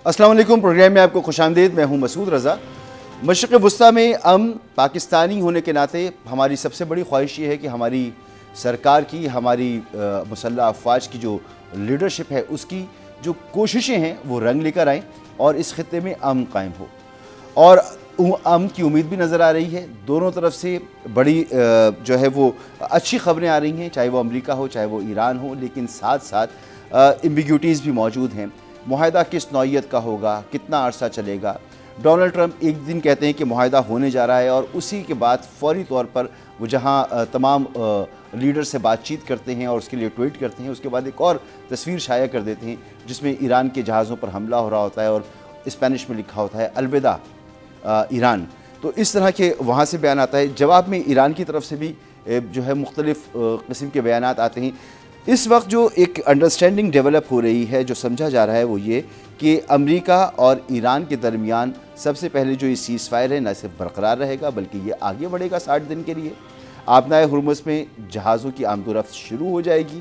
السلام علیکم، پروگرام میں آپ کو خوش آمدید۔ میں ہوں مسعود رضا۔ مشرق وسطیٰ میں پاکستانی ہونے کے ناطے ہماری سب سے بڑی خواہش یہ ہے کہ ہماری سرکار کی، ہماری مسلح افواج کی جو لیڈرشپ ہے، اس کی جو کوششیں ہیں وہ رنگ لے کر آئیں اور اس خطے میں امن قائم ہو، اور امن کی امید بھی نظر آ رہی ہے۔ دونوں طرف سے بڑی جو ہے وہ اچھی خبریں آ رہی ہیں، چاہے وہ امریکہ ہو چاہے وہ ایران ہو، لیکن ساتھ ساتھ ایمبیگوٹیز بھی موجود ہیں۔ معاہدہ کس نوعیت کا ہوگا، کتنا عرصہ چلے گا؟ ڈونلڈ ٹرمپ ایک دن کہتے ہیں کہ معاہدہ ہونے جا رہا ہے، اور اسی کے بعد فوری طور پر وہ جہاں تمام لیڈر سے بات چیت کرتے ہیں اور اس کے لیے ٹویٹ کرتے ہیں، اس کے بعد ایک اور تصویر شائع کر دیتے ہیں جس میں ایران کے جہازوں پر حملہ ہو رہا ہوتا ہے اور اسپینش میں لکھا ہوتا ہے الوداع ایران۔ تو اس طرح کے وہاں سے بیان آتا ہے۔ جواب میں ایران کی طرف سے بھی جو ہے مختلف قسم کے بیانات آتے ہیں۔ اس وقت جو ایک انڈرسٹینڈنگ ڈیولپ ہو رہی ہے، جو سمجھا جا رہا ہے، وہ یہ کہ امریکہ اور ایران کے درمیان سب سے پہلے جو یہ سیز فائر ہے نہ صرف برقرار رہے گا بلکہ یہ آگے بڑھے گا 60 دن کے لیے۔ آبنائے ہرمز میں جہازوں کی آمد و رفت شروع ہو جائے گی،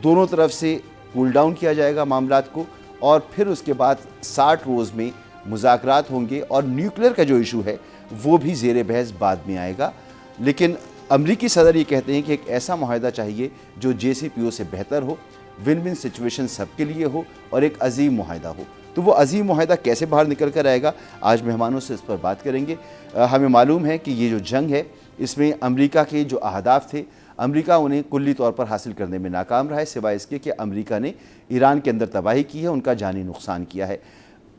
دونوں طرف سے کول ڈاؤن کیا جائے گا معاملات کو، اور پھر اس کے بعد 60 روز میں مذاکرات ہوں گے، اور نیوکلیر کا جو ایشو ہے وہ بھی زیر بحث بعد میں آئے گا۔ لیکن امریکی صدر یہ کہتے ہیں کہ ایک ایسا معاہدہ چاہیے جو JCPOA سے بہتر ہو، ون ون سچویشن سب کے لیے ہو، اور ایک عظیم معاہدہ ہو۔ تو وہ عظیم معاہدہ کیسے باہر نکل کر آئے گا، آج مہمانوں سے اس پر بات کریں گے۔ ہمیں معلوم ہے کہ یہ جو جنگ ہے اس میں امریکہ کے جو اہداف تھے، امریکہ انہیں کلی طور پر حاصل کرنے میں ناکام رہا ہے، سوائے اس کے کہ امریکہ نے ایران کے اندر تباہی کی ہے، ان کا جانی نقصان کیا ہے۔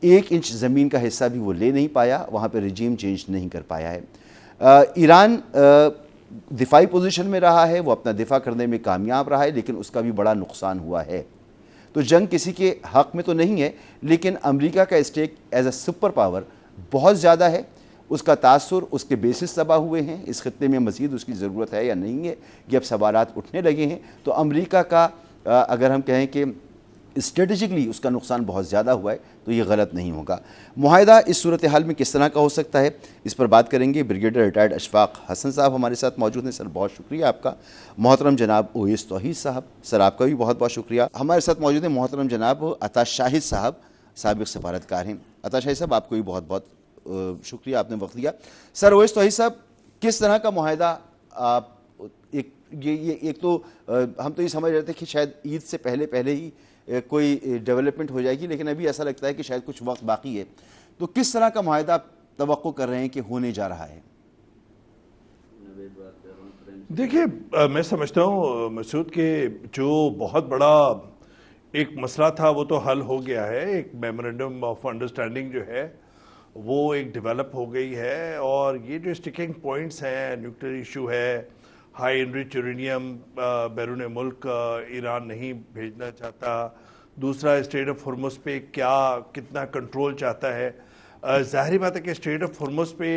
1 انچ زمین کا حصہ بھی وہ لے نہیں پایا، وہاں پہ رجیم چینج نہیں کر پایا ہے۔ ایران دفاعی پوزیشن میں رہا ہے، وہ اپنا دفاع کرنے میں کامیاب رہا ہے، لیکن اس کا بھی بڑا نقصان ہوا ہے۔ تو جنگ کسی کے حق میں تو نہیں ہے، لیکن امریکہ کا stack as a super power بہت زیادہ ہے۔ اس کا تاثر، اس کے بیسس تباہ ہوئے ہیں۔ اس خطے میں مزید اس کی ضرورت ہے یا نہیں ہے، یہ اب سوالات اٹھنے لگے ہیں۔ تو امریکہ کا اگر ہم کہیں کہ اسٹریٹجکلی اس کا نقصان بہت زیادہ ہوا ہے تو یہ غلط نہیں ہوگا۔ معاہدہ اس صورتحال میں کس طرح کا ہو سکتا ہے، اس پر بات کریں گے۔ بریگیڈیئر ریٹائرڈ اشفاق حسن صاحب ہمارے ساتھ موجود ہیں۔ سر بہت شکریہ آپ کا۔ محترم جناب اویس توحید صاحب، سر آپ کا بھی بہت بہت شکریہ۔ ہمارے ساتھ موجود ہیں محترم جناب عطا شاہد صاحب، سابق سفارتکار ہیں۔ عطا شاہد صاحب، آپ کو بھی بہت بہت شکریہ، آپ نے وقت دیا۔ سر اویس توحید صاحب، کس طرح کا معاہدہ ایک تو ہم تو یہ سمجھ رہے تھے کہ شاید عید سے پہلے ہی کوئی ڈیولپمنٹ ہو جائے گی، لیکن ابھی ایسا لگتا ہے کہ شاید کچھ وقت باقی ہے۔ تو کس طرح کا معاہدہ آپ توقع کر رہے ہیں کہ ہونے جا رہا ہے؟ دیکھیے، میں سمجھتا ہوں مسعود کہ جو بہت بڑا ایک مسئلہ تھا وہ تو حل ہو گیا ہے۔ ایک میمورنڈم آف انڈرسٹینڈنگ جو ہے وہ ایک ڈیولپ ہو گئی ہے، اور یہ جو اسٹکنگ پوائنٹس ہیں، نیوکلیر ایشو ہے، ہائی انرچ یورینیم بیرون ملک ایران نہیں بھیجنا چاہتا، دوسرا اسٹریٹ آف ہرمز پہ کتنا کنٹرول چاہتا ہے۔ ظاہری بات ہے کہ اسٹریٹ آف ہرمز پہ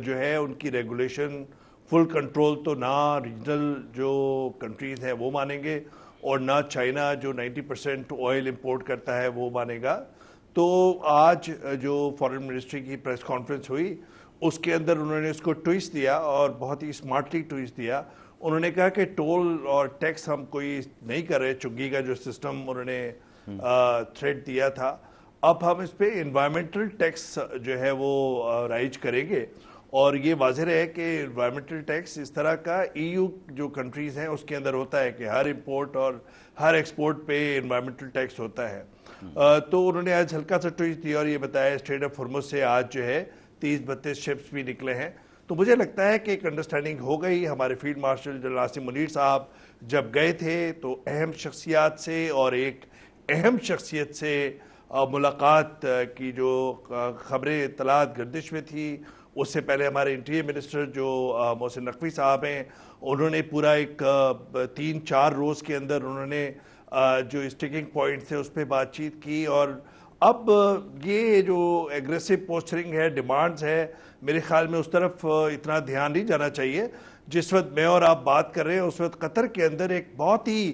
جو ہے ان کی ریگولیشن فل کنٹرول تو نہ ریجنل جو کنٹریز ہیں وہ مانیں گے، اور نہ چائنا جو 90% آئل امپورٹ کرتا ہے وہ مانے گا۔ تو آج جو فارن منسٹری کی پریس کانفرنس ہوئی اس کے اندر انہوں نے اس کو ٹوئسٹ دیا، اور بہت ہی اسمارٹلی ٹوئسٹ دیا۔ انہوں نے کہا کہ ٹول اور ٹیکس ہم کوئی نہیں کر رہے، چنگی کا جو سسٹم انہوں نے تھریٹ دیا تھا، اب ہم اس پہ انوائرمنٹل ٹیکس جو ہے وہ رائج کریں گے۔ اور یہ واضح ہے کہ انوائرمنٹل ٹیکس اس طرح کا EU جو کنٹریز ہیں اس کے اندر ہوتا ہے کہ ہر امپورٹ اور ہر ایکسپورٹ پہ انوائرمنٹل ٹیکس ہوتا ہے۔ تو انہوں نے آج ہلکا سا ٹوئسٹ دیا اور یہ بتایا اسٹریٹ آف ہرمز سے آج جو ہے 30-32 شپس بھی نکلے ہیں۔ تو مجھے لگتا ہے کہ ایک انڈرسٹینڈنگ ہو گئی۔ ہمارے field marshal general Asim Munir صاحب جب گئے تھے تو اہم شخصیات سے اور ایک اہم شخصیت سے ملاقات کی جو خبریں اطلاعات گردش میں تھی، اس سے پہلے ہمارے انٹیریئر منسٹر جو محسن نقوی صاحب ہیں، انہوں نے پورا ایک 3-4 روز کے اندر انہوں نے جو اسٹکنگ پوائنٹ تھے اس پہ بات چیت کی۔ اور اب یہ جو ایگریسو پوسچرنگ ہے، ڈیمانڈز ہے، میرے خیال میں اس طرف اتنا دھیان نہیں جانا چاہیے۔ جس وقت میں اور آپ بات کر رہے ہیں اس وقت قطر کے اندر ایک بہت ہی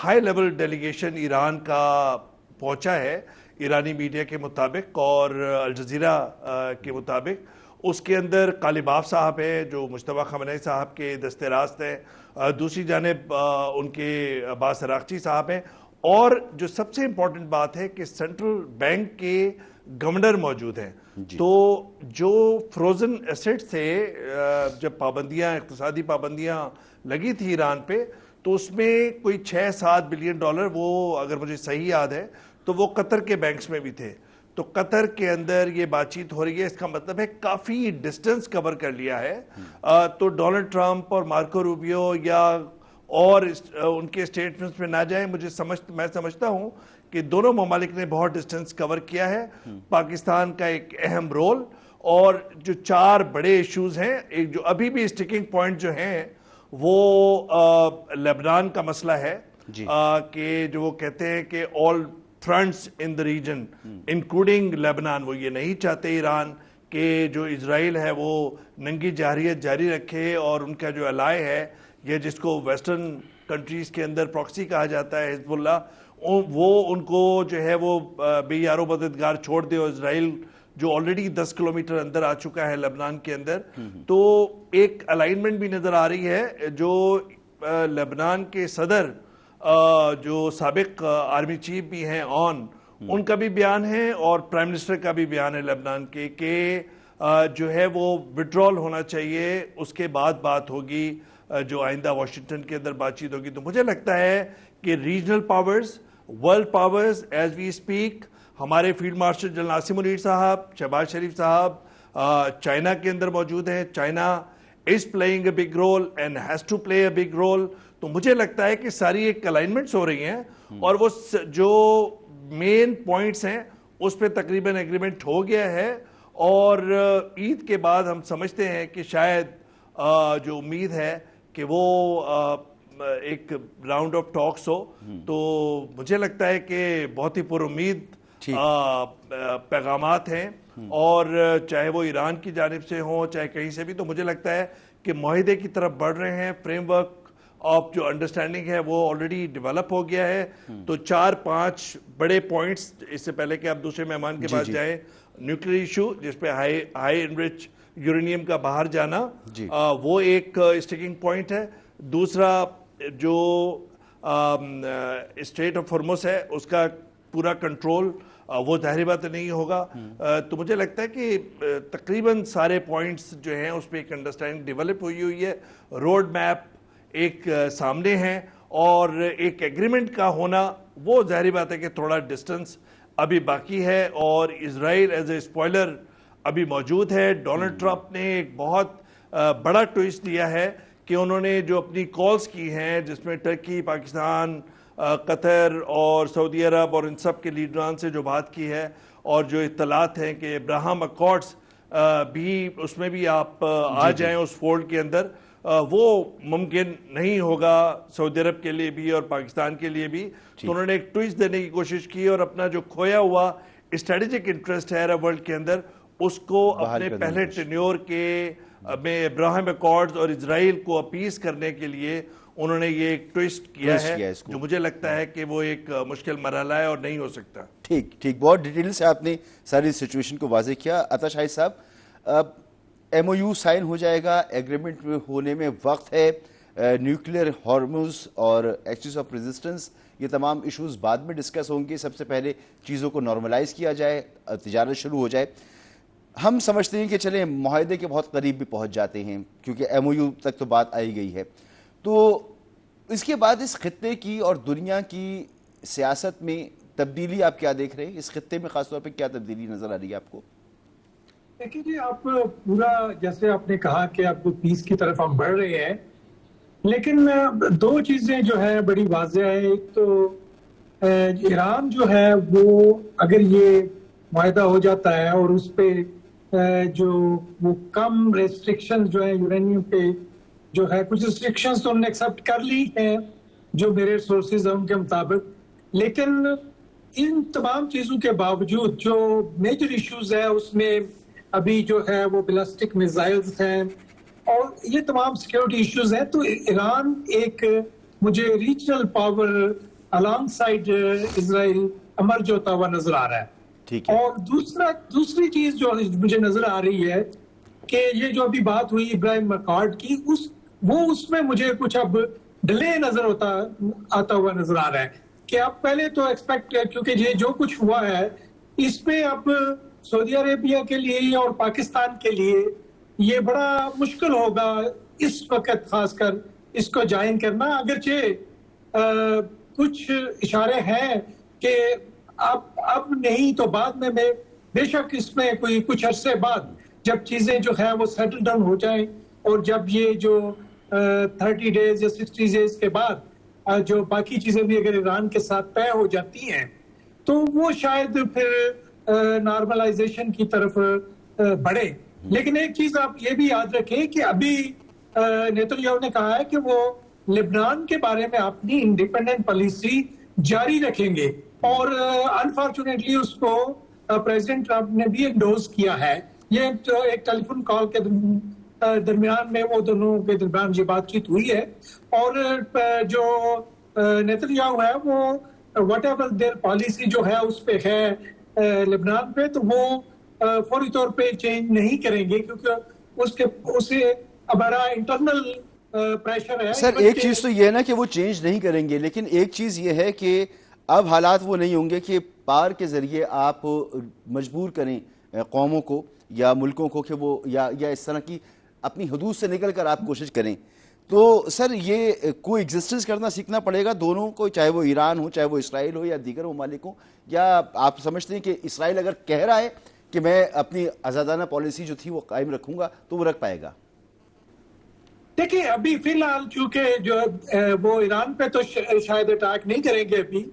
ہائی لیول ڈیلیگیشن ایران کا پہنچا ہے، ایرانی میڈیا کے مطابق اور الجزیرہ کے مطابق۔ اس کے اندر قالباف صاحب ہیں جو مجتبیٰ خامنہئی صاحب کے دست راست ہیں، دوسری جانب ان کے عباس عراقچی صاحب ہیں، اور جو سب سے امپورٹنٹ بات ہے کہ سینٹرل بینک کے گورنر موجود ہیں. تو جو فروزن ایسٹ تھے جب پابندیاں اقتصادی پابندیاں لگی تھی ایران پہ تو اس میں کوئی 6-7 بلین ڈالر وہ اگر مجھے صحیح یاد ہے تو وہ قطر کے بینکس میں بھی تھے. تو قطر کے اندر یہ بات چیت ہو رہی ہے, اس کا مطلب ہے کافی ڈسٹنس کور کر لیا ہے. تو ڈونلڈ ٹرمپ اور مارکو روبیو یا اور ان کے اسٹیٹمنٹس میں نہ جائیں, میں سمجھتا ہوں کہ دونوں ممالک نے بہت ڈسٹنس کور کیا ہے. پاکستان کا ایک اہم رول اور جو 4 بڑے ایشوز ہیں, ایک جو ابھی بھی اسٹیکنگ پوائنٹ جو ہیں وہ لبنان کا مسئلہ ہے کہ جو وہ کہتے ہیں کہ all fronts in the region including Lebanon, وہ یہ نہیں چاہتے ایران کہ جو اسرائیل ہے وہ ننگی جارحیت جاری رکھے اور ان کا جو الائے ہے یہ جس کو ویسٹرن کنٹریز کے اندر پراکسی کہا جاتا ہے حزب اللہ, وہ ان کو جو ہے وہ بے یار و مددگار چھوڑ دے. اور اسرائیل جو آلریڈی 10 کلومیٹر اندر آ چکا ہے لبنان کے اندر, تو ایک الائنمنٹ بھی نظر آ رہی ہے. جو لبنان کے صدر جو سابق آرمی چیف بھی ہیں ان کا بھی بیان ہے اور پرائم منسٹر کا بھی بیان ہے لبنان کے کہ جو ہے وہ وڈرال ہونا چاہیے, اس کے بعد بات ہوگی جو آئندہ واشنگٹن کے اندر بات چیت ہوگی. تو مجھے لگتا ہے کہ regional powers, world powers as we speak, ہمارے field marshal general Asim Munir صاحب, شہباز شریف صاحب چائنا کے اندر موجود ہیں. China is playing a big role and has to play a big role. تو مجھے لگتا ہے کہ ساری ایک الائنمنٹس ہو رہی ہیں اور وہ جو مین پوائنٹس ہیں اس پہ تقریباً ایگریمنٹ ہو گیا ہے. اور عید کے بعد ہم سمجھتے ہیں کہ شاید جو امید ہے کہ وہ ایک راؤنڈ آف ٹاکس ہو. تو مجھے لگتا ہے کہ بہت ہی پر امید پیغامات ہیں, اور چاہے وہ ایران کی جانب سے ہوں چاہے کہیں سے بھی. تو مجھے لگتا ہے کہ معاہدے کی طرف بڑھ رہے ہیں. فریم ورک آف جو انڈرسٹینڈنگ ہے وہ آلریڈی ڈیولپ ہو گیا ہے. تو 4-5 بڑے پوائنٹس, اس سے پہلے کہ آپ دوسرے مہمان کے پاس جائیں, نیوکلیر ایشو جس پہ ہائی انرچ یورینیم کا باہر جانا, وہ ایک اسٹیکنگ پوائنٹ ہے. دوسرا جو اسٹریٹ آف ہارمز ہے اس کا پورا کنٹرول وہ ظاہری بات نہیں ہوگا. تو مجھے لگتا ہے کہ تقریباً سارے پوائنٹس جو ہیں اس پہ ایک انڈرسٹینڈنگ ڈیولپ ہوئی ہے. روڈ میپ ایک سامنے ہے اور ایک ایگریمنٹ کا ہونا وہ ظاہری بات ہے کہ تھوڑا ڈسٹنس ابھی باقی ہے. اور اسرائیل ایز اے اسپوائلر ابھی موجود ہے. ڈونلڈ ٹرمپ نے ایک بہت بڑا ٹوئسٹ دیا ہے کہ انہوں نے جو اپنی کالز کی ہیں جس میں ٹرکی, پاکستان, قطر اور سعودی عرب اور ان سب کے لیڈران سے جو بات کی ہے, اور جو اطلاعات ہیں کہ ابراہم اکارڈز بھی اس میں بھی آپ آ جائیں اس فولڈ کے اندر, وہ ممکن نہیں ہوگا سعودی عرب کے لیے بھی اور پاکستان کے لیے بھی. تو انہوں نے ایک ٹوئسٹ دینے کی کوشش کی اور اپنا جو کھویا ہوا اسٹریٹجک انٹرسٹ ہے عرب ورلڈ کے اندر اس کو اپنے پہلے ٹینیور کے میں ابراہم اکارڈز اور اسرائیل کو اپیز کرنے کے لیے انہوں نے یہ ایک ٹوئسٹ کیا ہے جو مجھے لگتا ہے کہ وہ ایک مشکل مرحلہ ہے اور نہیں ہو سکتا. ٹھیک بہت ڈیٹیل سے آپ نے ساری سچویشن کو واضح کیا. عطا شاہد صاحب, ایم او یو سائن ہو جائے گا, ایگریمنٹ ہونے میں وقت ہے, نیوکلیر ہارمز اور ایکسس آف ریزسٹنس یہ تمام ایشوز بعد میں ڈسکس ہوں گے. سب سے پہلے چیزوں کو نارملائز کیا جائے, تجارت شروع ہو جائے. ہم سمجھتے ہیں کہ چلیں معاہدے کے بہت قریب بھی پہنچ جاتے ہیں کیونکہ ایم او یو تک تو بات آئی گئی ہے. تو اس کے بعد اس خطے کی اور دنیا کی سیاست میں تبدیلی آپ کیا دیکھ رہے ہیں؟ اس خطے میں خاص طور پہ کیا تبدیلی نظر آ رہی ہے آپ کو؟ دیکھیں جی, آپ پورا جیسے آپ نے کہا کہ آپ کو پیس کی طرف ہم بڑھ رہے ہیں, لیکن 2 چیزیں جو ہے بڑی واضح ہے. ایک تو ایران جو ہے وہ اگر یہ معاہدہ ہو جاتا ہے اور اس پہ جو وہ کم ریسٹرکشن جو ہیں یورینیم پہ جو ہے, کچھ ریسٹرکشنز تو انہوں نے ایکسیپٹ کر لی ہیں جو میرے سورسز ہیں ان کے مطابق, لیکن ان تمام چیزوں کے باوجود جو میجر ایشوز ہے اس میں ابھی جو ہے وہ بیلسٹک میزائلز ہیں اور یہ تمام سیکیورٹی ایشوز ہیں. تو ایران ایک مجھے ریجنل پاور الانگ سائڈ اسرائیل امرج ہوتا ہوا نظر آ رہا ہے. اور دوسری چیز جو مجھے نظر آ رہی ہے کہ یہ جو ابھی بات ہوئی ابراہیم اکارڈ کی, اس میں مجھے کچھ اب ڈیلے نظر آتا ہوا نظر آ رہا ہے. کہ اب پہلے تو ایکسپیکٹ، کیونکہ یہ جو کچھ ہوا ہے اس میں اب سعودی عربیہ کے لیے اور پاکستان کے لیے یہ بڑا مشکل ہوگا اس وقت خاص کر اس کو جوائن کرنا، اگرچہ کچھ اشارے ہیں کہ اب نہیں تو بعد میں بے شک اس میں کوئی کچھ عرصے بعد جب چیزیں جو ہے وہ سیٹل ڈاؤن ہو جائیں اور جب یہ جو 30 ڈیز یا 60 ڈیز کے بعد جو باقی چیزیں بھی اگر ایران کے ساتھ طے ہو جاتی ہیں تو وہ شاید پھر نارملائزیشن کی طرف بڑھے. لیکن ایک چیز آپ یہ بھی یاد رکھیں کہ ابھی نیتن یاہو نے کہا ہے کہ وہ لبنان کے بارے میں اپنی انڈیپینڈنٹ پالیسی جاری رکھیں گے، اور انفارچونیٹلی اس کو پریزیڈنٹ ٹرمپ نے بھی انڈوز کیا ہے. یہ ایک ٹیلی فون کال کے درمیان میں وہ دونوں کے درمیان یہ بات چیت ہوئی ہے، اور جو نیتن یاہو ہے وہ وٹ ایور دیر پالیسی جو ہے اس پہ ہے لبنان پہ، تو وہ فوری طور پہ چینج نہیں کریں گے، کیونکہ اسے بڑا انٹرنل پریشر ہے. سر ایک چیز تو یہ ہے نا کہ وہ چینج نہیں کریں گے، لیکن ایک چیز یہ ہے کہ اب حالات وہ نہیں ہوں گے کہ پار کے ذریعے آپ مجبور کریں قوموں کو یا ملکوں کو کہ وہ یا اس طرح کی اپنی حدود سے نکل کر آپ کوشش کریں. تو سر یہ کو ایگزسٹنس کرنا سیکھنا پڑے گا دونوں کو، چاہے وہ ایران ہو، چاہے وہ اسرائیل ہو یا دیگر ممالک ہوں، یا آپ سمجھتے ہیں کہ اسرائیل اگر کہہ رہا ہے کہ میں اپنی آزادانہ پالیسی جو تھی وہ قائم رکھوں گا تو وہ رکھ پائے گا؟ دیکھیں ابھی فی الحال چونکہ جو وہ ایران پہ تو شاید اٹیک نہیں کریں گے ابھی،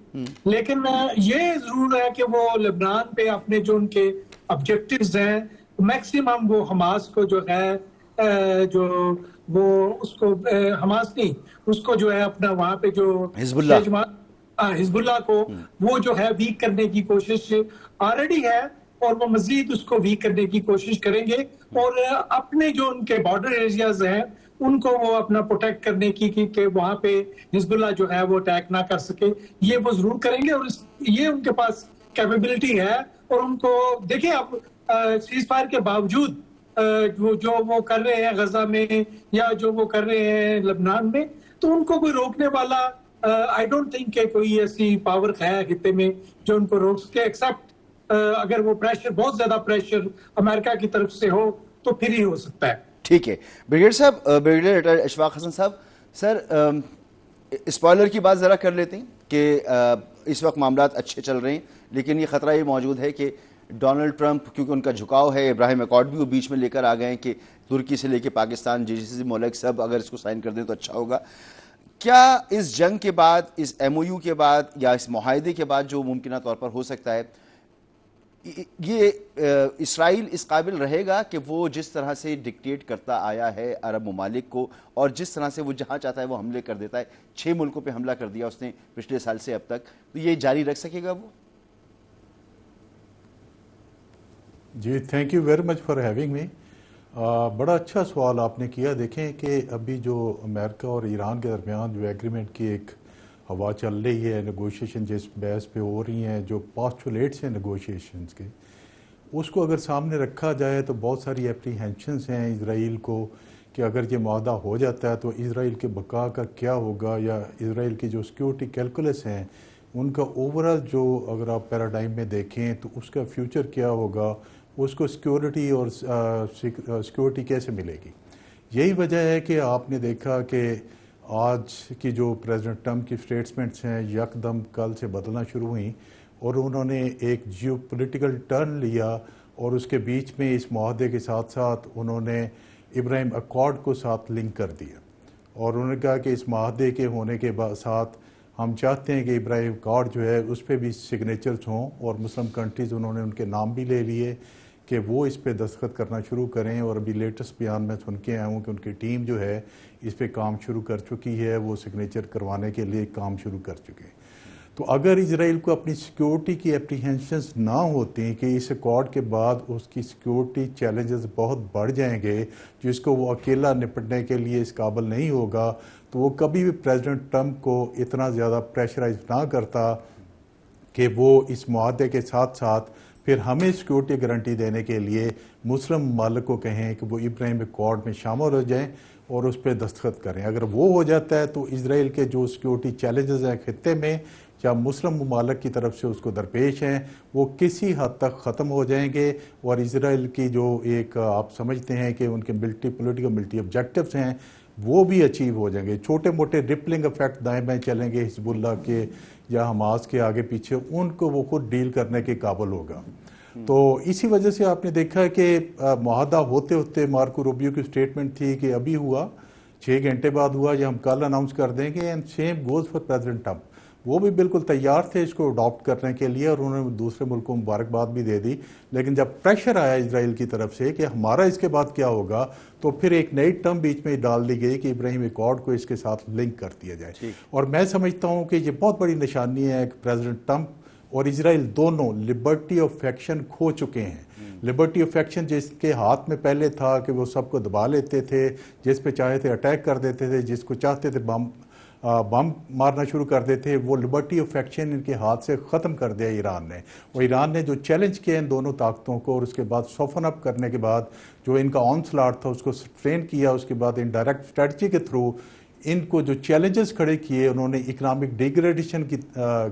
لیکن یہ ضرور ہے کہ وہ لبنان پہ اپنے جو ان کے آبجیکٹیوز ہیں میکسیمم وہ حماس کو جو ہے جو وہ اس کو حماس نہیں اس کو جو ہے اپنا وہاں پہ جو حزب اللہ کو وہ جو ہے ویک کرنے کی کوشش آلریڈی ہے، اور وہ مزید اس کو ویک کرنے کی کوشش کریں گے، اور اپنے جو ان کے بارڈر ایریاز ہیں ان کو وہ اپنا پروٹیکٹ کرنے کی کہ وہاں پہ حزب اللہ جو ہے وہ اٹیک نہ کر سکے، یہ وہ ضرور کریں گے، اور یہ ان کے پاس کیپیبلٹی ہے. اور ان کو دیکھیں اب سیز فائر کے باوجود جو وہ کر رہے ہیں غزہ میں یا جو وہ کر رہے ہیں لبنان میں، تو ان کو کوئی روکنے والا آئی ڈونٹ تھنک کہ کوئی ایسی پاور ہے خطے میں جو ان کو روک سکے، ایکسپٹ اگر وہ پریشر بہت زیادہ پریشر امریکہ کی طرف سے ہو تو پھر ہی ہو سکتا ہے. ٹھیک ہے بریگیڈیئر صاحب، بریگیڈیئر ریٹائرڈ اشفاق حسن صاحب، سر اسپوائلر کی بات ذرا کر لیتے ہیں کہ اس وقت معاملات اچھے چل رہے ہیں، لیکن یہ خطرہ یہ موجود ہے کہ ڈونلڈ ٹرمپ کیونکہ ان کا جھکاؤ ہے، ابراہیم اکارڈ بھی وہ بیچ میں لے کر آ گئے ہیں کہ ترکی سے لے کے پاکستان جیسے ملک سب اگر اس کو سائن کر دیں تو اچھا ہوگا. کیا اس جنگ کے بعد، اس ایم او یو کے بعد یا اس معاہدے کے بعد جو ممکنہ طور پر ہو سکتا ہے، یہ اسرائیل اس قابل رہے گا کہ وہ جس طرح سے ڈکٹیٹ کرتا آیا ہے عرب ممالک کو اور جس طرح سے وہ جہاں چاہتا ہے وہ حملے کر دیتا ہے، 6 ملکوں پہ حملہ کر دیا اس نے پچھلے سال سے اب تک، تو یہ جاری رکھ سکے گا وہ؟ جی thank you very much for having me. بڑا اچھا سوال آپ نے کیا. دیکھیں کہ ابھی جو امریکہ اور ایران کے درمیان جو ایگریمنٹ کی ایک ہوا چل رہی ہے، نیگوشیشن جس بیس پہ ہو رہی ہیں، جو پاسچولیٹس ہیں نیگوشیشنز کے، اس کو اگر سامنے رکھا جائے تو بہت ساری اپریہینشنز ہیں اسرائیل کو کہ اگر یہ معاہدہ ہو جاتا ہے تو اسرائیل کے بقا کا کیا ہوگا، یا اسرائیل کی جو سیکیورٹی کیلکولس ہیں ان کا اوورال جو اگر آپ پیراڈائم میں دیکھیں تو اس کا فیوچر کیا ہوگا، اس کو سیکیورٹی اور سیکیورٹی کیسے ملے گی. یہی وجہ ہے کہ آپ نے دیکھا کہ آج کی جو پریزیڈنٹ ٹرمپ کی سٹیٹمنٹس ہیں یکدم کل سے بدلنا شروع ہوئیں، اور انہوں نے ایک جیو پولیٹیکل ٹرن لیا، اور اس کے بیچ میں اس معاہدے کے ساتھ ساتھ انہوں نے ابراہیم اکارڈ کو ساتھ لنک کر دیا، اور انہوں نے کہا کہ اس معاہدے کے ہونے کے ساتھ ہم چاہتے ہیں کہ ابراہیم اکارڈ جو ہے اس پہ بھی سگنیچرز ہوں، اور مسلم کنٹریز انہوں نے ان کے نام بھی لے لیے کہ وہ اس پہ دستخط کرنا شروع کریں. اور ابھی لیٹسٹ بیان میں سن کے آیا ہوں کہ ان کی ٹیم جو ہے اس پہ کام شروع کر چکی ہے، وہ سگنیچر کروانے کے لیے کام شروع کر چکے. تو اگر اسرائیل کو اپنی سیکیورٹی کی اپریہینشنز نہ ہوتی کہ اس ایکارڈ کے بعد اس کی سیکیورٹی چیلنجز بہت بڑھ جائیں گے جس کو وہ اکیلا نپٹنے کے لیے اس قابل نہیں ہوگا، تو وہ کبھی بھی پریزیڈنٹ ٹرمپ کو اتنا زیادہ پریشرائز نہ کرتا کہ وہ اس معاہدے کے ساتھ ساتھ پھر ہمیں سیکیورٹی گارنٹی دینے کے لیے مسلم ممالک کو کہیں کہ وہ ابراہیم اکارڈ میں شامل ہو جائیں اور اس پہ دستخط کریں. اگر وہ ہو جاتا ہے تو اسرائیل کے جو سیکیورٹی چیلنجز ہیں خطے میں، یا مسلم ممالک کی طرف سے اس کو درپیش ہیں وہ کسی حد تک ختم ہو جائیں گے، اور اسرائیل کی جو ایک آپ سمجھتے ہیں کہ ان کے پولیٹیکل ملٹی آبجیکٹیوز ہیں وہ بھی اچیو ہو جائیں گے. چھوٹے موٹے رپلنگ افیکٹ دائیں بائیں چلیں گے حزب اللہ کے یا حماس کے آگے پیچھے، ان کو وہ خود ڈیل کرنے کے قابل ہوگا. تو اسی وجہ سے آپ نے دیکھا کہ معاہدہ ہوتے ہوتے مارکو روبیو کی سٹیٹمنٹ تھی کہ ابھی ہوا 6 گھنٹے بعد ہوا یا ہم کل اناؤنس کر دیں گے، and same goes for president Trump. وہ بھی بالکل تیار تھے اس کو اڈاپٹ کرنے کے لیے، اور انہوں نے دوسرے ملک کو مبارکباد بھی دے دی. لیکن جب پریشر آیا اسرائیل کی طرف سے کہ ہمارا اس کے بعد کیا ہوگا، تو پھر ایک نئی ٹرم بیچ میں ڈال دی گئی کہ ابراہیم ایکارڈ کو اس کے ساتھ لنک کر دیا جائے. اور میں سمجھتا ہوں کہ یہ بہت بڑی نشانی ہے کہ پریزیڈنٹ ٹرمپ اور اسرائیل دونوں لبرٹی آف ایکشن کھو چکے ہیں. لبرٹی آف ایکشن جس کے ہاتھ میں پہلے تھا کہ وہ سب کو دبا لیتے تھے، جس پہ چاہے تھے اٹیک کر دیتے تھے، جس کو چاہتے تھے بم مارنا شروع کر دیتے، وہ لبرٹی آف ایکشن ان کے ہاتھ سے ختم کر دیا ایران نے. اور ایران نے جو چیلنج کیا ان دونوں طاقتوں کو، اور اس کے بعد سوفن اپ کرنے کے بعد جو ان کا آن سلاٹ تھا اس کو سسٹین کیا، اس کے بعد ان ڈائریکٹ اسٹریٹجی کے تھرو ان کو جو چیلنجز کھڑے کیے انہوں نے اکنامک ڈیگریڈیشن کی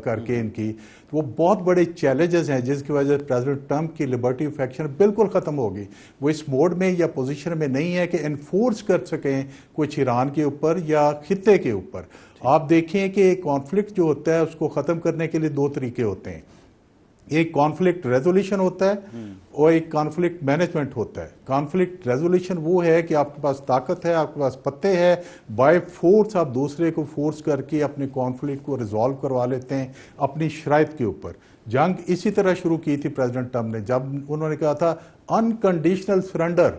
کر کے ان کی، تو وہ بہت بڑے چیلنجز ہیں جس کی وجہ سے پریزیڈنٹ ٹرمپ کی لبرٹی آف ایکشن بالکل ختم ہوگی. وہ اس موڈ میں یا پوزیشن میں نہیں ہے کہ انفورس کر سکیں کچھ ایران کے اوپر یا خطے کے اوپر. آپ دیکھیں کہ کانفلکٹ جو ہوتا ہے اس کو ختم کرنے کے لیے 2 طریقے ہوتے ہیں. ایک کانفلکٹ ریزولوشن ہوتا ہے اور ایک کانفلکٹ مینجمنٹ ہوتا ہے. کانفلکٹ ریزولوشن وہ ہے کہ آپ کے پاس طاقت ہے، آپ کے پاس پتے ہیں، بائی فورس آپ دوسرے کو فورس کر کے اپنے کانفلکٹ کو ریزالو کروا لیتے ہیں اپنی شرائط کے اوپر. جنگ اسی طرح شروع کی تھی پریزیڈنٹ ٹرمپ نے جب انہوں نے کہا تھا انکنڈیشنل سرنڈر،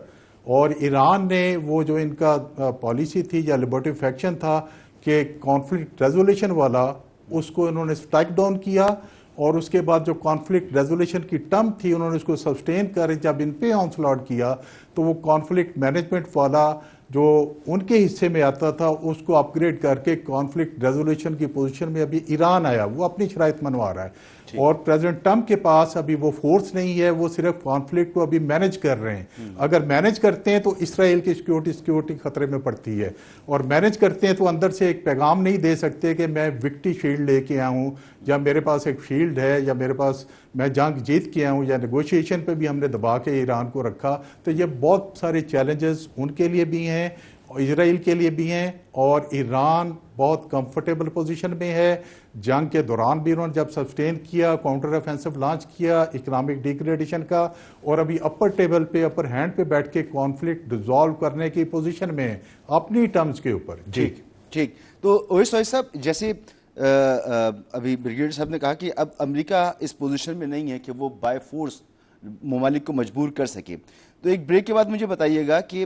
اور ایران نے وہ جو ان کا پالیسی تھی یا لبرٹی آف ایکشن تھا کہ کانفلکٹ ریزولوشن والا، اس کو انہوں نے سٹرائک ڈاؤن کیا. اور اس کے بعد جو کانفلکٹ ریزولوشن کی ٹرم تھی انہوں نے اس کو سسٹین کر جب ان پہ آن سلاٹ کیا، تو وہ کانفلکٹ مینجمنٹ والا جو ان کے حصے میں آتا تھا اس کو اپ گریڈ کر کے کانفلکٹ ریزولوشن کی پوزیشن میں ابھی ایران آیا، وہ اپنی شرائط منوا رہا ہے. اور پریزیڈنٹ ٹرمپ کے پاس ابھی وہ فورس نہیں ہے، وہ صرف کانفلکٹ کو ابھی مینج کر رہے ہیں. اگر مینج کرتے ہیں تو اسرائیل کی سیکیورٹی خطرے میں پڑتی ہے، اور مینج کرتے ہیں تو اندر سے ایک پیغام نہیں دے سکتے کہ میں وکٹری شیلڈ لے کے آیا ہوں، یا میرے پاس ایک شیلڈ ہے، یا میرے پاس میں جنگ جیت کے آیا ہوں، یا نیگوشیشن پہ بھی ہم نے دبا کے ایران کو رکھا. تو یہ بہت سارے چیلنجز ان کے لیے بھی ہیں، اسرائیل کے لیے بھی ہیں، اور ایران بہت کمفرٹیبل پوزیشن میں ہے. جنگ کے دوران بھی انہوں نے جب سسٹین کیا، کاؤنٹر آفینسو لانچ کیا اکنامک ڈیگریڈیشن کا، اور ابھی اپر ٹیبل پہ اپر ہینڈ پہ بیٹھ کے کانفلکٹ ریزالو کرنے کی پوزیشن میں اپنی ٹرمز کے اوپر. ٹھیک. تو اویس صاحب، جیسے ابھی بریگیڈیئر صاحب نے کہا کہ اب امریکہ اس پوزیشن میں نہیں ہے کہ وہ بائی فورس ممالک کو مجبور کر سکے، تو ایک بریک کے بعد مجھے بتائیے گا کہ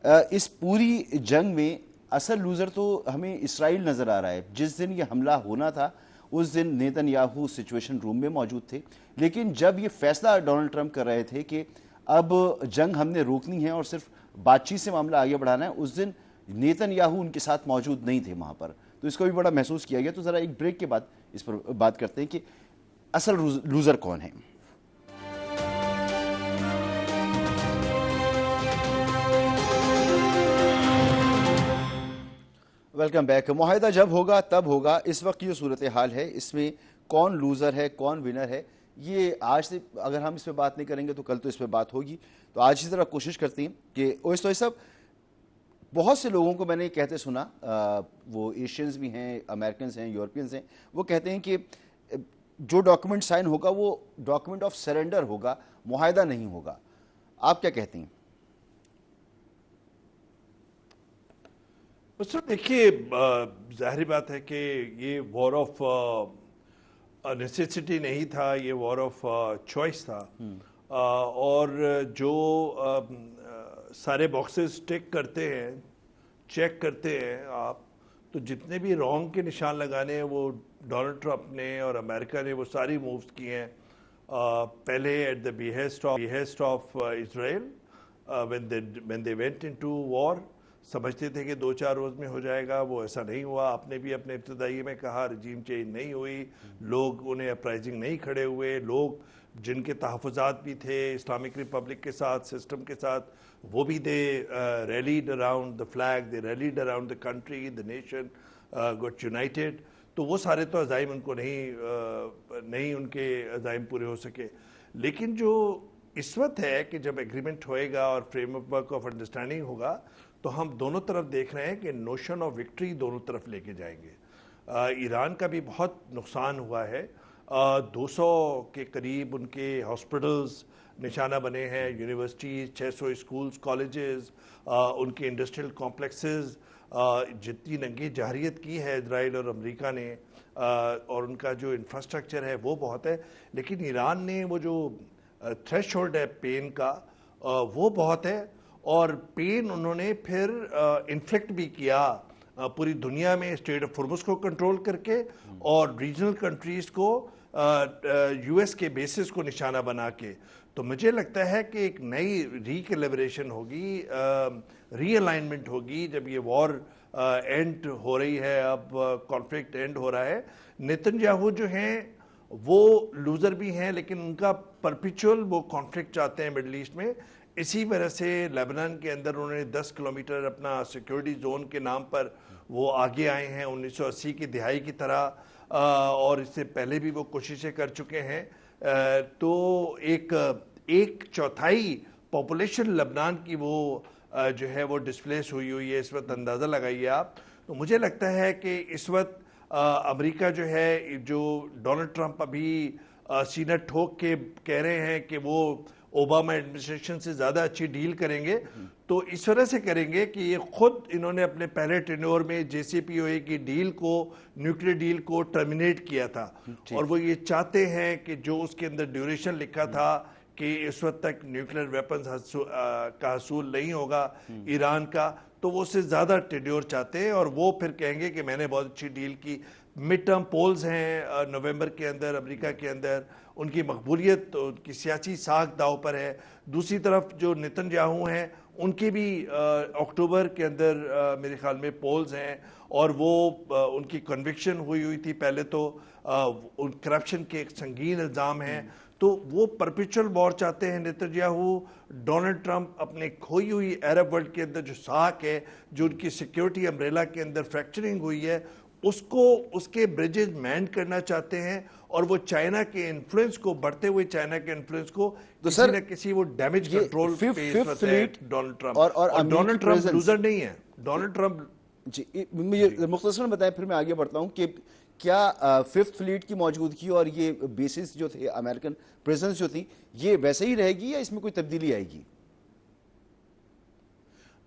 اس پوری جنگ میں اصل لوزر تو ہمیں اسرائیل نظر آ رہا ہے. جس دن یہ حملہ ہونا تھا اس دن نیتن یاہو سچویشن روم میں موجود تھے، لیکن جب یہ فیصلہ ڈونلڈ ٹرمپ کر رہے تھے کہ اب جنگ ہم نے روکنی ہے اور صرف بات چیت سے معاملہ آگے بڑھانا ہے، اس دن نیتن یاہو ان کے ساتھ موجود نہیں تھے وہاں پر. تو اس کو بھی بڑا محسوس کیا گیا. تو ذرا ایک بریک کے بعد اس پر بات کرتے ہیں کہ اصل لوزر کون ہے. Welcome back. معاہدہ جب ہوگا تب ہوگا. اس وقت یہ صورتحال ہے، اس میں کون لوزر ہے کون ونر ہے، یہ آج سے اگر ہم اس پہ بات نہیں کریں گے تو کل تو اس پہ بات ہوگی. تو آج اسی طرح کوشش کرتے ہیں کہ اویس صاحب، بہت سے لوگوں کو میں نے کہتے سنا، وہ ایشینز بھی ہیں، امریکنز ہیں، یورپینز ہیں، وہ کہتے ہیں کہ جو ڈاکومنٹ سائن ہوگا وہ ڈاکومنٹ آف سرنڈر ہوگا، معاہدہ نہیں ہوگا. آپ کیا کہتے ہیں؟ دیکھیے، ظاہری بات ہے کہ یہ وار آف نیسیسٹی نہیں تھا، یہ وار آف چوائس تھا. اور جو سارے باکسز ٹک کرتے ہیں، چیک کرتے ہیں آپ، تو جتنے بھی رانگ کے نشان لگانے ہیں وہ ڈونلڈ ٹرمپ نے اور امریکہ نے وہ ساری مووز کی ہیں. پہلے at the behest of Israel when they went into war، سمجھتے تھے کہ 2-4 روز میں ہو جائے گا، وہ ایسا نہیں ہوا. آپ نے بھی اپنے ابتدائی میں کہا رجیم چینج نہیں ہوئی، لوگ انہیں اپرائزنگ نہیں کھڑے ہوئے، لوگ جن کے تحفظات بھی تھے اسلامک ریپبلک کے ساتھ، سسٹم کے ساتھ، وہ بھی they rallied around the flag, they rallied around the country, the nation got united. تو وہ سارے تو عزائم ان کو نہیں ان کے عزائم پورے ہو سکے. لیکن جو اس وقت ہے کہ جب ایگریمنٹ ہوئے گا اور فریم ورک آف انڈرسٹینڈنگ ہوگا تو ہم دونوں طرف دیکھ رہے ہیں کہ نوشن آف وکٹری دونوں طرف لے کے جائیں گے. ایران کا بھی بہت نقصان ہوا ہے, 200 کے قریب ان کے ہاسپٹلز نشانہ بنے ہیں, یونیورسٹیز, 600 اسکولز, کالجز, ان کے انڈسٹریل کمپلیکسز, جتنی ننگی جارحیت کی ہے اسرائیل اور امریکہ نے, اور ان کا جو انفراسٹرکچر ہے وہ بہت ہے. لیکن ایران نے وہ جو تھریش ہولڈ ہے پین کا وہ بہت ہے, اور پین انہوں نے پھر انفلیکٹ بھی کیا پوری دنیا میں اسٹریٹ آف ہارمز کو کنٹرول کر کے, اور ریجنل کنٹریز کو یو ایس کے بیسز کو نشانہ بنا کے. تو مجھے لگتا ہے کہ ایک نئی ریکیلیبریشن ہوگی, ری الائنمنٹ ہوگی جب یہ وار اینڈ ہو رہی ہے, اب کانفلکٹ اینڈ ہو رہا ہے. نیتن یاہو جو ہیں وہ لوزر بھی ہیں, لیکن ان کا پرپیچول وہ کانفلکٹ چاہتے ہیں مڈل ایسٹ میں. اسی وجہ سے لیبنان کے اندر انہوں نے 10 کلومیٹر اپنا سیکیورٹی زون کے نام پر وہ آگے آئے ہیں 1980 کی دہائی کی طرح, اور اس سے پہلے بھی وہ کوششیں کر چکے ہیں. تو ایک چوتھائی پاپولیشن لبنان کی وہ جو ہے وہ ڈسپلیس ہوئی ہے اس وقت, اندازہ لگائیے آپ. تو مجھے لگتا ہے کہ اس وقت امریکہ جو ہے, جو ڈونلڈ ٹرمپ ابھی سینہ ٹھوک کے کہہ رہے ہیں کہ وہ اوباما ایڈمنسٹریشن سے زیادہ اچھی ڈیل کریں گے, تو اس وجہ سے کریں گے کہ یہ خود انہوں نے اپنے پہلے ٹینور میں جے سی پی او اے کی ڈیل کو, نیوکلیر ڈیل کو ٹرمینیٹ کیا تھا, اور وہ یہ چاہتے ہیں کہ جو اس کے اندر ڈیوریشن لکھا تھا کہ اس وقت تک نیوکلیر ویپنز کا حصول نہیں ہوگا ایران کا, تو وہ اس سے زیادہ ٹینیور چاہتے ہیں, اور وہ پھر کہیں گے کہ میں نے بہت اچھی ڈیل کی. مڈ ٹرم پولز ہیں نومبر کے اندر امریکہ کے اندر, ان کی مقبولیت, ان کی سیاسی ساکھ داؤ پر ہے. دوسری طرف جو نیتن یاہو ہیں ان کی بھی اکتوبر کے اندر میرے خیال میں پولز ہیں, اور وہ ان کی کنوکشن ہوئی تھی پہلے, تو کرپشن کے ایک سنگین الزام ہیں. تو وہ پرپیچول وار چاہتے ہیں نیتن یاہو. ڈونلڈ ٹرمپ اپنے کھوئی ہوئی عرب ورلڈ کے اندر جو ساکھ ہے, جو ان کی سیکیورٹی امبریلا کے اندر فریکچرنگ ہوئی ہے, اس کے بریجز مینڈ کرنا چاہتے ہیں, اور وہ چائنا کے انفلوئنس کو, بڑھتے ہوئے چائنا کے انفلوئنس کو کسی نہ کسی وہ ڈیمیج کنٹرول پہ اس وقت ہے ڈونلڈ ٹرمپ. اور ڈونلڈ ٹرمپ لوزر نہیں ہے. ڈونلڈ ٹرمپ, جی مجھے مختصراً بتائیں پھر میں آگے بڑھتا ہوں, کہ کیا ففتھ فلیٹ کی موجودگی اور یہ بیسز جو تھے, امریکن پریزنس جو تھی, یہ ویسے ہی رہے گی یا اس میں کوئی تبدیلی آئے گی؟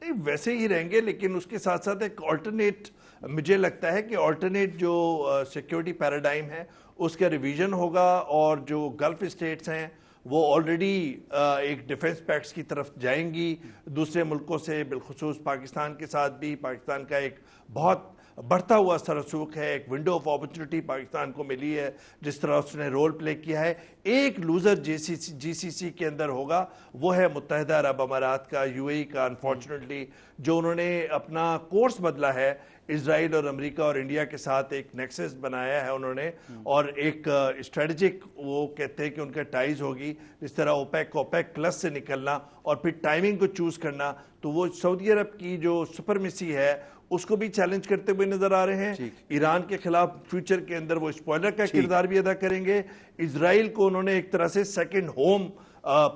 نہیں, ویسے ہی رہیں گے, لیکن اس کے ساتھ ساتھ ایک آلٹرنیٹ, مجھے لگتا ہے کہ آلٹرنیٹ جو سیکیورٹی پیراڈائم ہے اس کا ریویژن ہوگا, اور جو گلف اسٹیٹس ہیں وہ آلریڈی ایک ڈیفنس پیکٹس کی طرف جائیں گی دوسرے ملکوں سے, بالخصوص پاکستان کے ساتھ بھی. پاکستان کا ایک بہت بڑھتا ہوا سرسوخ ہے, ایک ونڈو آف اپرچونٹی پاکستان کو ملی ہے جس طرح اس نے رول پلے کیا ہے. ایک لوزر جی سی سی کے اندر ہوگا, وہ ہے متحدہ عرب امارات کا, یو اے ای کا. انفارچونیٹلی جو انہوں نے اپنا کورس بدلا ہے اسرائیل اور امریکہ اور انڈیا کے ساتھ, ایک نیکسس بنایا ہے انہوں نے, اور ایک اسٹریٹجک وہ کہتے ہیں کہ ان کا ٹائز ہوگی, جس طرح اوپیک پلس سے نکلنا اور پھر ٹائمنگ کو چوز کرنا. تو وہ سعودی عرب کی جو سپرمیسی ہے اس کو بھی چیلنج کرتے ہوئے نظر آ رہے ہیں. ایران کے خلاف فیوچر کے اندر وہ اسپوائلر کا کردار بھی ادا کریں گے. اسرائیل کو انہوں نے ایک طرح سے سیکنڈ ہوم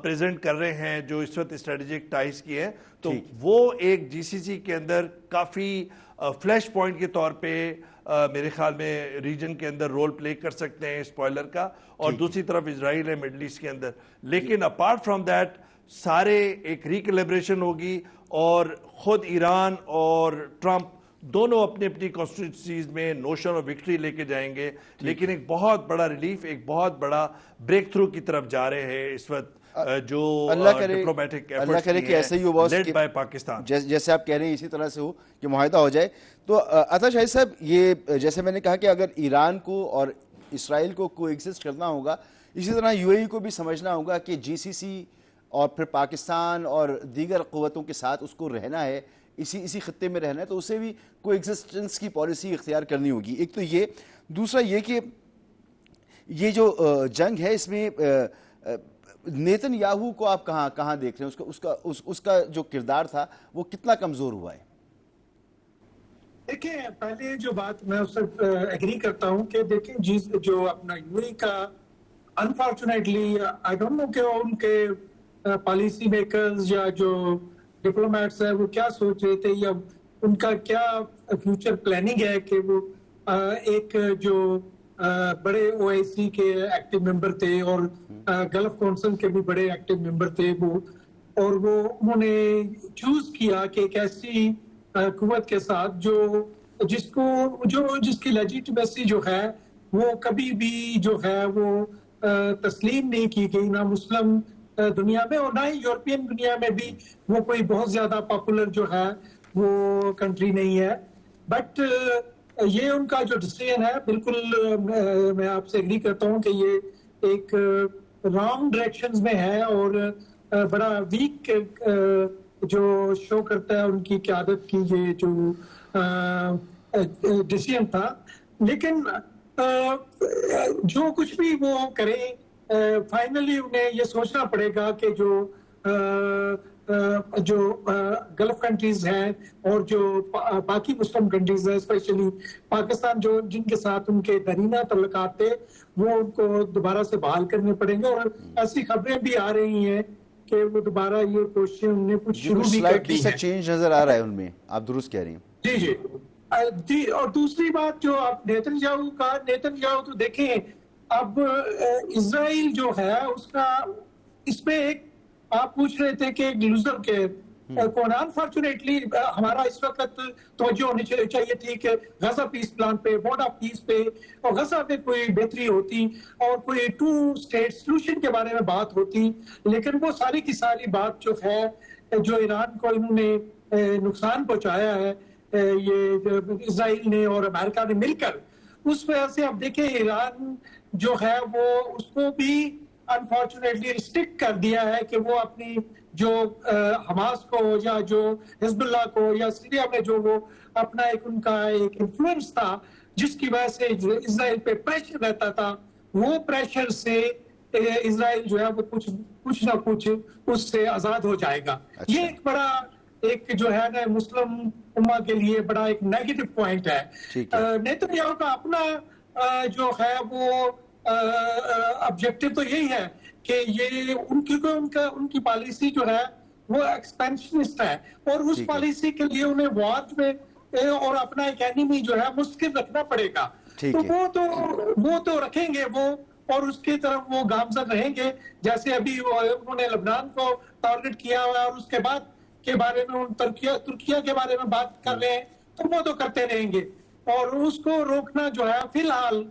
پریزنٹ کر رہے ہیں جو اس وقت اسٹریٹجک ٹائز کی ہے. تو وہ ایک جی سی سی کے اندر کافی فلیش پوائنٹ کے طور پہ میرے خیال میں ریجن کے اندر رول پلے کر سکتے ہیں اسپوائلر کا, اور دوسری طرف اسرائیل ہے مڈل ایسٹ کے اندر. لیکن اپارٹ فرام دیٹ سارے ایک ریکیلیبریشن ہوگی, اور خود ایران اور ٹرمپ دونوں اپنی اپنی کانسٹیٹوئنسیز میں نوشن آف وکٹری لے کے جائیں گے. لیکن ایک بہت بڑا ریلیف, ایک بہت بڑا بریک تھرو کی طرف جا رہے ہیں اس وقت, جو ڈپلومیٹک ایفرٹس کہ ایسے ہی ہو باس, لیڈ بائی پاکستان. جیسے آپ کہہ رہے ہیں اسی طرح سے ہو کہ معاہدہ ہو جائے. تو عطا شاہد صاحب, یہ جیسے میں نے کہا کہ اگر ایران کو اور اسرائیل کو کو ایگزسٹ کرنا ہوگا, اسی طرح یو اے ای کو بھی سمجھنا ہوگا کہ جی سی سی اور پھر پاکستان اور دیگر قوتوں کے ساتھ اس کو رہنا ہے, اسی خطے میں رہنا ہے, تو اسے بھی کو ایگزسٹنس کی پالیسی اختیار کرنی ہوگی. ایک تو یہ, دوسرا یہ کہ یہ جو جنگ ہے اس میں نیتن یاہو کو آپ کہاں دیکھ رہے ہیں, اس کا جو کردار تھا وہ کتنا کمزور ہوا ہے؟ دیکھیں پہلے جو بات میں اس سے ایگری کرتا ہوں کہ دیکھیں جو اپنا یو اے کا انفارچونیٹلی آئی ڈونٹ نو کہ ان کے پالیسی میکرز یا جو ڈپلومیٹس ہیں وہ کیا سوچ رہے تھے یا ان کا کیا فیوچر پلاننگ ہے کہ وہ ایک جو بڑے او آئی سی کے ایکٹیو ممبر تھے اور گلف کونسل کے بھی بڑے ایکٹیو ممبر تھے وہ انہوں نے چوز کیا کہ ایک ایسی قوت کے ساتھ جس کی لیجیٹمیسی جو ہے وہ کبھی بھی جو ہے وہ تسلیم نہیں کی گئی، نہ مسلم دنیا میں اور نہ ہی یورپین دنیا میں بھی وہ کوئی بہت زیادہ پاپولر جو ہے وہ کنٹری نہیں ہے. بٹ یہ ان کا جو ڈیسیژن ہے بالکل میں آپ سے ایگری کرتا ہوں کہ یہ ایک رانگ ڈائریکشنز میں ہے اور بڑا ویک جو شو کرتا ہے ان کی قیادت کی یہ جو ڈیسیژن تھا. لیکن جو کچھ بھی وہ کریں فائنلی انہیں یہ سوچنا پڑے گا کہ جو گلف کنٹریز ہیں اور جو باقی مسلم کنٹریز ہیں اسپیشلی پاکستان جن کے ساتھ ان کے درینہ تعلقات تھے وہ ان کو دوبارہ سے بحال کرنے پڑیں گے. اور ایسی خبریں بھی آ رہی ہیں کہ وہ دوبارہ یہ کوششیں انہوں نے کچھ شروع بھی کر دی ہیں. چینج نظر آ رہا ہے ان میں، آپ درست کہہ رہی ہیں. جی. اور دوسری بات جو آپ نیتن یاہو تو دیکھیں اب اسرائیل جو ہے اس میں ایک آپ پوچھ رہے تھے کہ لوزر کے کون. انفارچونیٹلی ہمارا اس وقت توجہ ہونی چاہیے تھی کہ غزہ پیس پلان پہ، بورڈ آف پیس پہ اور غزہ پہ کوئی بہتری ہوتی اور کوئی 2 اسٹیٹ سلوشن کے بارے میں بات ہوتی. لیکن وہ ساری کی ساری بات جو ہے جو ایران کو انہوں نے نقصان پہنچایا ہے یہ اسرائیل نے اور امریکہ نے مل کر، اس وجہ سے اب دیکھیں ایران جو ہے وہ اس کو بھی انفارچونیٹلی ریسٹرکٹ کر دیا ہے کہ وہ اپنی جو حماس کو یا جو حزب اللہ کو یا سیریا میں جو وہ اپنا ان کا ایک انفلوئنس تھا جس کی وجہ سے اسرائیل پہ پریشر رہتا تھا، وہ پریشر سے اسرائیل جو ہے وہ کچھ نہ کچھ اس سے آزاد ہو جائے گا. یہ ایک بڑا ایک جو ہے نا مسلم امہ کے لیے بڑا ایک نیگیٹو پوائنٹ ہے. نیتن یاہو کا اپنا جو ہے وہ آبجیکٹو تو یہی ہے کہ یہ ان کی پالیسی جو ہے وہ ایکسپینشنسٹ ہے اور اس پالیسی کے لیے انہیں وار میں اور اپنا ایک اینیمی جو ہے مستقل رکھنا پڑے گا. تو وہ تو رکھیں گے وہ اور اس کی طرف وہ گامزن رہیں گے جیسے ابھی انہوں نے لبنان کو ٹارگٹ کیا ہوا اور اس کے بعد کے بارے میں ترکیہ کے بارے میں بات کر رہے ہیں تو وہ تو کرتے رہیں گے. اور اس کو روکنا جو ہے فی الحال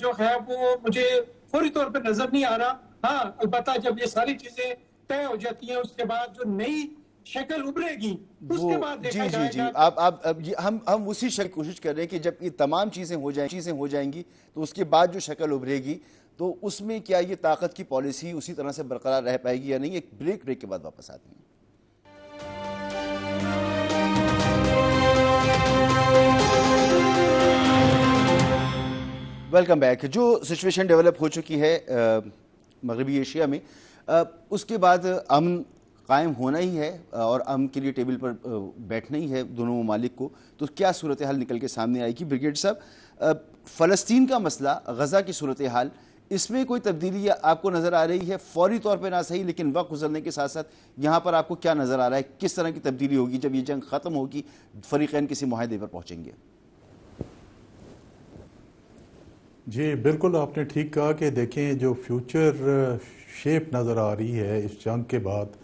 جو ہے وہ مجھے فوری طور پہ نظر نہیں آ رہا. ہاں البتہ جب یہ ساری چیزیں طے ہو جاتی ہیں اس کے بعد جو نئی شکل ابھرے گی اس کے بعد دیکھا جائے گا. ہم اسی شکل کوشش کر رہے ہیں کہ جب یہ تمام چیزیں ہو جائیں گی تو اس کے بعد جو شکل ابھرے گی تو اس میں کیا یہ طاقت کی پالیسی اسی طرح سے برقرار رہ پائے گی یا نہیں. ایک بریک کے بعد واپس آتے ہیں. Welcome back. جو سچویشن ڈیولپ ہو چکی ہے مغربی ایشیا میں اس کے بعد امن قائم ہونا ہی ہے اور امن کے لیے ٹیبل پر بیٹھنا ہی ہے دونوں ممالک کو. تو کیا صورتحال نکل کے سامنے آئے گی؟ بریگیڈ صاحب، فلسطین کا مسئلہ، غزہ کی صورتحال، اس میں کوئی تبدیلی آپ کو نظر آ رہی ہے؟ فوری طور پہ نہ صحیح لیکن وقت گزرنے کے ساتھ ساتھ یہاں پر آپ کو کیا نظر آ رہا ہے؟ کس طرح کی تبدیلی ہوگی جب یہ جنگ ختم ہوگی، فریقین کسی معاہدے پر پہنچیں گے؟ جی بالکل آپ نے ٹھیک کہا کہ دیکھیں جو فیوچر شیپ نظر آ رہی ہے اس جنگ کے بعد،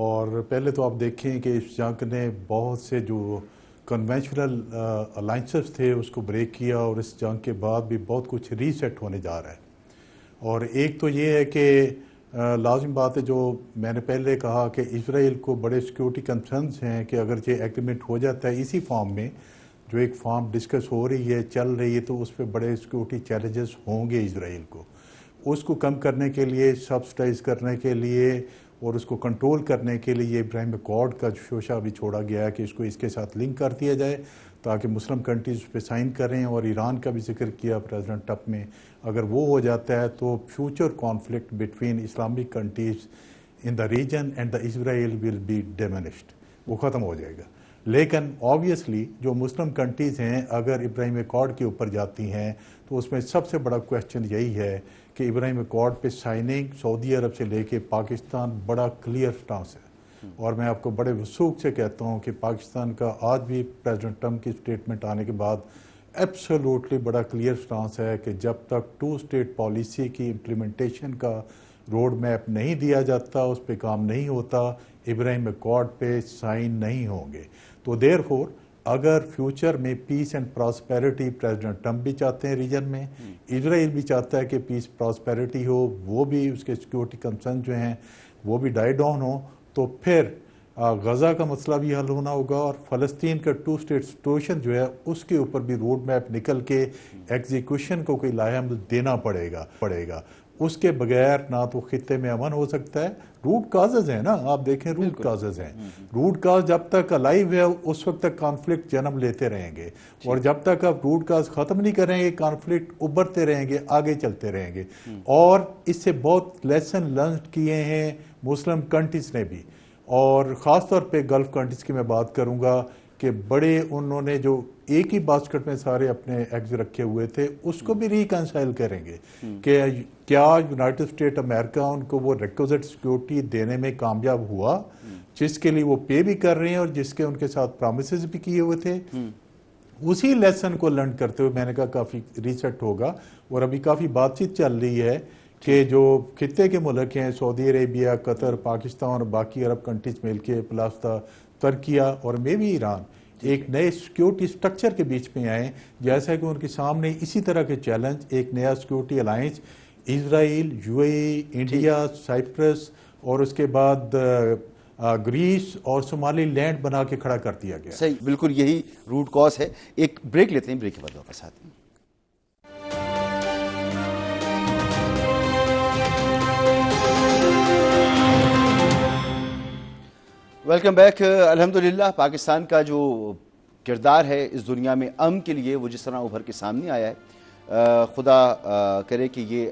اور پہلے تو آپ دیکھیں کہ اس جنگ نے بہت سے جو کنونشنل الائنسز تھے اس کو بریک کیا اور اس جنگ کے بعد بھی بہت کچھ ری سیٹ ہونے جا رہا ہے. اور ایک تو یہ ہے کہ لازم بات ہے جو میں نے پہلے کہا کہ اسرائیل کو بڑے سیکیورٹی کنسرنز ہیں کہ اگر یہ ایگریمنٹ ہو جاتا ہے اسی فارم میں جو ایک فارم ڈسکس ہو رہی ہے چل رہی ہے تو اس پہ بڑے سیکیورٹی چیلنجز ہوں گے اسرائیل کو. اس کو کم کرنے کے لیے، سبسٹائز کرنے کے لیے اور اس کو کنٹرول کرنے کے لیے ابراہیم اکارڈ کا شوشہ بھی چھوڑا گیا ہے کہ اس کو اس کے ساتھ لنک کر دیا جائے تاکہ مسلم کنٹریز اس پہ سائن کریں. اور ایران کا بھی ذکر کیا پریزیڈنٹ ٹرمپ میں. اگر وہ ہو جاتا ہے تو future conflict between Islamic countries in the region and the Israel will be diminished, وہ ختم ہو جائے گا. لیکن آبویسلی جو مسلم کنٹریز ہیں اگر ابراہیم اکارڈ کے اوپر جاتی ہیں تو اس میں سب سے بڑا کویشچن یہی ہے کہ ابراہیم اکارڈ پہ سائننگ سعودی عرب سے لے کے پاکستان بڑا کلیئر سٹانس ہے، اور میں آپ کو بڑے وثوق سے کہتا ہوں کہ پاکستان کا آج بھی پریزیڈنٹ ٹرمپ کی اسٹیٹمنٹ آنے کے بعد ایبسولوٹلی بڑا کلیئر سٹانس ہے کہ جب تک 2 اسٹیٹ پالیسی کی امپلیمنٹیشن کا روڈ میپ نہیں دیا جاتا، اس پہ کام نہیں ہوتا، ابراہیم اکارڈ پہ سائن نہیں ہوں گے۔ تو دیر فور اگر فیوچر میں پیس اینڈ پراسپیرٹی پریزیڈنٹ ٹرمپ بھی چاہتے ہیں ریجن میں، اسرائیل بھی چاہتا ہے کہ پیس پراسپیرٹی ہو، وہ بھی اس کے سیکیورٹی کنسرن جو ہیں وہ بھی ڈائی ڈاؤن ہو، تو پھر غزہ کا مسئلہ بھی حل ہونا ہوگا، اور فلسطین کا 2 اسٹیٹ سچویشن جو ہے اس کے اوپر بھی روڈ میپ نکل کے ایگزیکیوشن کو کوئی لائحہ دینا پڑے گا۔ اس کے بغیر نہ تو خطے میں امن ہو سکتا ہے۔ روٹ کازز ہیں نا، آپ دیکھیں روٹ کازز ہیں، روٹ کاز جب تک الائیو ہے اس وقت تک کانفلکٹ جنم لیتے رہیں گے، اور جب تک آپ روٹ کاز ختم نہیں کریں گے کانفلکٹ ابھرتے رہیں گے، آگے چلتے رہیں گے۔ اور اس سے بہت لیسن لرن کیے ہیں مسلم کنٹریز نے بھی، اور خاص طور پہ گلف کنٹریز کی میں بات کروں گا کہ بڑے انہوں نے جو ایک ہی باسکٹ میں سارے اپنے ایگز رکھے ہوئے تھے اس کو بھی ریکنسائل کریں گے کہ کیا یونائٹڈ اسٹیٹ امریکہ ان کو وہ ریکوزٹ سیکیورٹی دینے میں کامیاب ہوا جس کے لیے وہ پے بھی کر رہے ہیں اور جس کے ان کے ساتھ پرومسز بھی کیے ہوئے تھے۔ اسی لیسن کو لرن کرتے ہوئے میں نے کہا کافی ریسیٹ ہوگا، اور ابھی کافی بات چیت چل رہی ہے کہ جو خطے کے ملک ہیں سعودی عربیہ، قطر، پاکستان اور باقی عرب کنٹریز مل کے پلس ترکیہ اور میں بھی ایران ایک نئے سیکیورٹی سٹرکچر کے بیچ میں آئیں، جیسا کہ ان کے سامنے اسی طرح کے چیلنج ایک نیا security alliance Israel, you a E, India, Cyprus اور اس کے بعد گریس اور صومالی لینڈ بنا کے کھڑا کر دیا گیا۔ صحیح، بالکل یہی روٹ کاز ہے۔ ایک بریک لیتے ہیں، بریک کے بعد واپس آتے ہیں۔ Welcome back. الحمدللہ پاکستان کا جو کردار ہے اس دنیا میں امن کے لیے وہ جس طرح ابھر کے سامنے آیا ہے، خدا کرے کہ یہ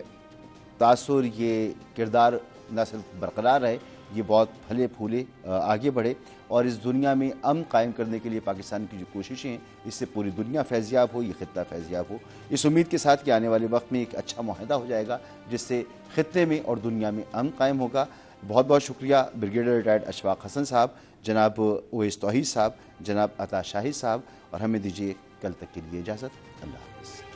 تاثر، یہ کردار نہ صرف برقرار رہے، یہ بہت پھلے پھولے آگے بڑھے، اور اس دنیا میں امن قائم کرنے کے لیے پاکستان کی جو کوششیں ہیں اس سے پوری دنیا فیضیاب ہو، یہ خطہ فیضیاب ہو، اس امید کے ساتھ کہ آنے والے وقت میں ایک اچھا معاہدہ ہو جائے گا جس سے خطے میں اور دنیا میں امن قائم ہوگا۔ بہت بہت شکریہ بریگیڈیئر ریٹائرڈ اشفاق حسن صاحب، جناب اویس توحید صاحب، جناب عطا شاہد صاحب، اور ہمیں دیجیے کل تک کے لیے اجازت۔ اللہ حافظ۔